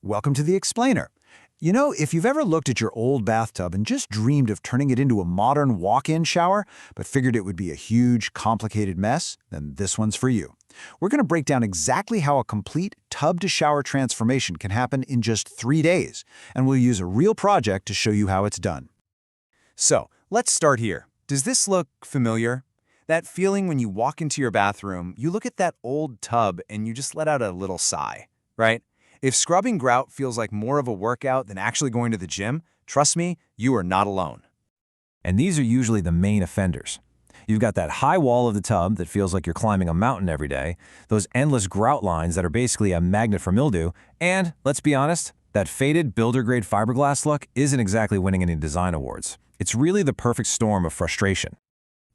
Welcome to the Explainer. You know, if you've ever looked at your old bathtub and just dreamed of turning it into a modern walk-in shower, but figured it would be a huge, complicated mess, then this one's for you. We're going to break down exactly how a complete tub-to-shower transformation can happen in just 3 days, and we'll use a real project to show you how it's done. So, let's start here. Does this look familiar? That feeling when you walk into your bathroom, you look at that old tub and you just let out a little sigh, right? If scrubbing grout feels like more of a workout than actually going to the gym, trust me, you are not alone. And these are usually the main offenders. You've got that high wall of the tub that feels like you're climbing a mountain every day, those endless grout lines that are basically a magnet for mildew, and, let's be honest, that faded builder-grade fiberglass look isn't exactly winning any design awards. It's really the perfect storm of frustration.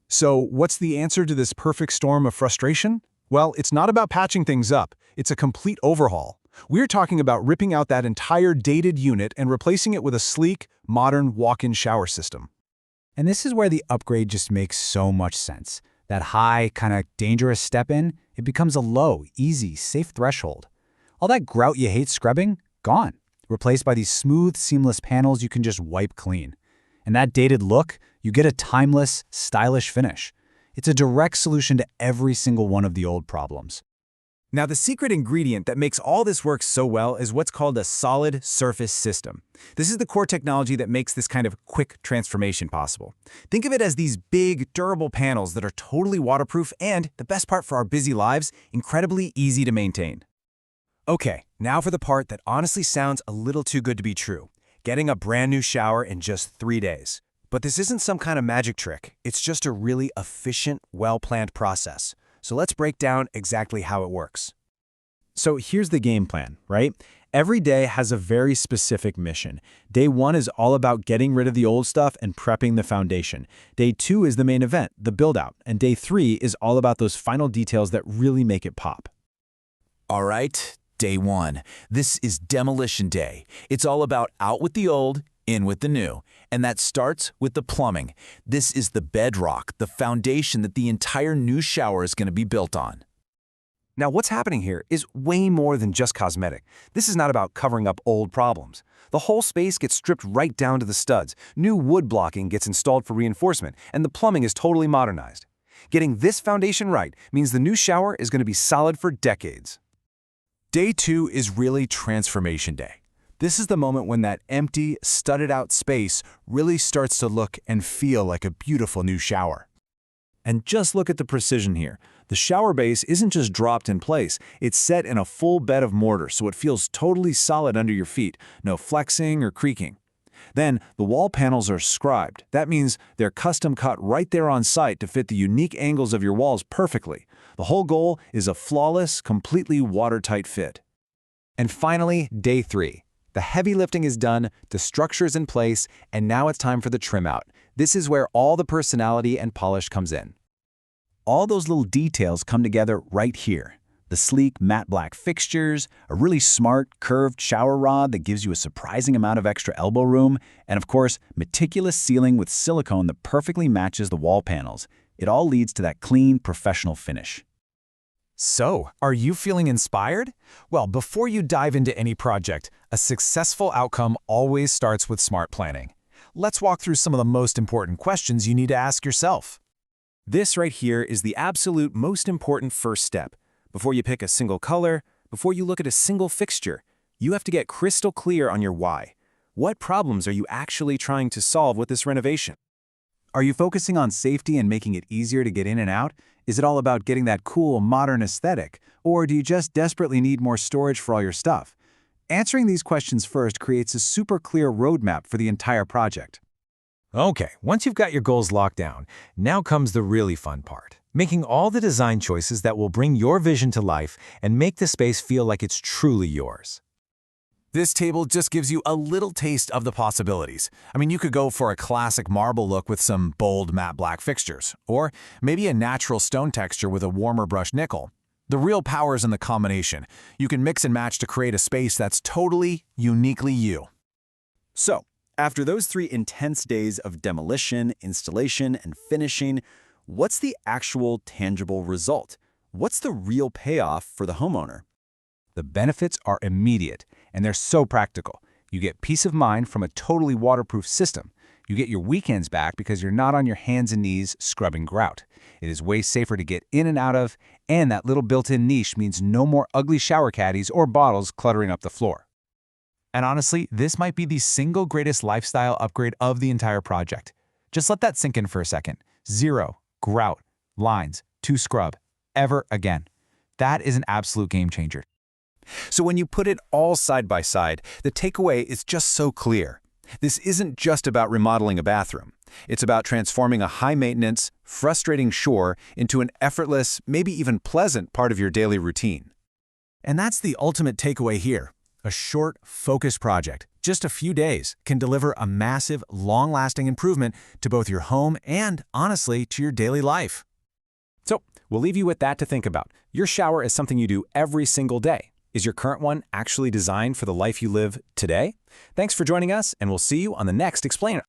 So, what's the answer to this perfect storm of frustration? Well, it's not about patching things up. It's a complete overhaul. We're talking about ripping out that entire dated unit and replacing it with a sleek, modern walk-in shower system. And this is where the upgrade just makes so much sense. That high, kind of dangerous step in, it becomes a low, easy, safe threshold. All that grout you hate scrubbing, gone. Replaced by these smooth, seamless panels you can just wipe clean. And that dated look, you get a timeless, stylish finish. It's a direct solution to every single one of the old problems. Now, the secret ingredient that makes all this work so well is what's called a solid surface system. This is the core technology that makes this kind of quick transformation possible. Think of it as these big, durable panels that are totally waterproof and, the best part for our busy lives, incredibly easy to maintain. Okay, now for the part that honestly sounds a little too good to be true. Getting a brand new shower in just 3 days. But this isn't some kind of magic trick. It's just a really efficient, well-planned process. So let's break down exactly how it works. So here's the game plan, right? Every day has a very specific mission. Day 1 is all about getting rid of the old stuff and prepping the foundation. Day 2 is the main event, the build-out. And Day 3 is all about those final details that really make it pop. All right, Day 1. This is demolition day. It's all about out with the old, in with the new. And that starts with the plumbing. This is the bedrock, the foundation that the entire new shower is going to be built on. Now, what's happening here is way more than just cosmetic. This is not about covering up old problems. The whole space gets stripped right down to the studs. New wood blocking gets installed for reinforcement, and the plumbing is totally modernized. Getting this foundation right means the new shower is going to be solid for decades. Day 2 is really transformation day. This is the moment when that empty, studded-out space really starts to look and feel like a beautiful new shower. And just look at the precision here. The shower base isn't just dropped in place, it's set in a full bed of mortar so it feels totally solid under your feet, no flexing or creaking. Then, the wall panels are scribed. That means they're custom cut right there on site to fit the unique angles of your walls perfectly. The whole goal is a flawless, completely watertight fit. And finally, Day 3. The heavy lifting is done, the structure's in place, and now it's time for the trim out. This is where all the personality and polish comes in. All those little details come together right here. The sleek matte black fixtures, a really smart curved shower rod that gives you a surprising amount of extra elbow room, and of course, meticulous sealing with silicone that perfectly matches the wall panels. It all leads to that clean, professional finish. So, are you feeling inspired? Well, before you dive into any project, a successful outcome always starts with smart planning. Let's walk through some of the most important questions you need to ask yourself. This right here is the absolute most important first step. Before you pick a single color, before you look at a single fixture, you have to get crystal clear on your why. What problems are you actually trying to solve with this renovation? Are you focusing on safety and making it easier to get in and out? Is it all about getting that cool, modern aesthetic? Or do you just desperately need more storage for all your stuff? Answering these questions first creates a super clear roadmap for the entire project. Okay, once you've got your goals locked down, now comes the really fun part. Making all the design choices that will bring your vision to life and make the space feel like it's truly yours. This table just gives you a little taste of the possibilities. I mean, you could go for a classic marble look with some bold matte black fixtures, or maybe a natural stone texture with a warmer brushed nickel. The real power is in the combination. You can mix and match to create a space that's totally, uniquely you. So, after those 3 intense days of demolition, installation, and finishing, what's the actual tangible result? What's the real payoff for the homeowner? The benefits are immediate. And they're so practical. You get peace of mind from a totally waterproof system. You get your weekends back because you're not on your hands and knees scrubbing grout. It is way safer to get in and out of, and that little built-in niche means no more ugly shower caddies or bottles cluttering up the floor. And honestly, this might be the single greatest lifestyle upgrade of the entire project. Just let that sink in for a second. 0 grout, lines, to scrub, ever again. That is an absolute game changer. So when you put it all side by side, the takeaway is just so clear. This isn't just about remodeling a bathroom. It's about transforming a high-maintenance, frustrating chore into an effortless, maybe even pleasant part of your daily routine. And that's the ultimate takeaway here. A short, focused project, just a few days, can deliver a massive, long-lasting improvement to both your home and, honestly, to your daily life. So, we'll leave you with that to think about. Your shower is something you do every single day. Is your current one actually designed for the life you live today? Thanks for joining us, and we'll see you on the next Explainer.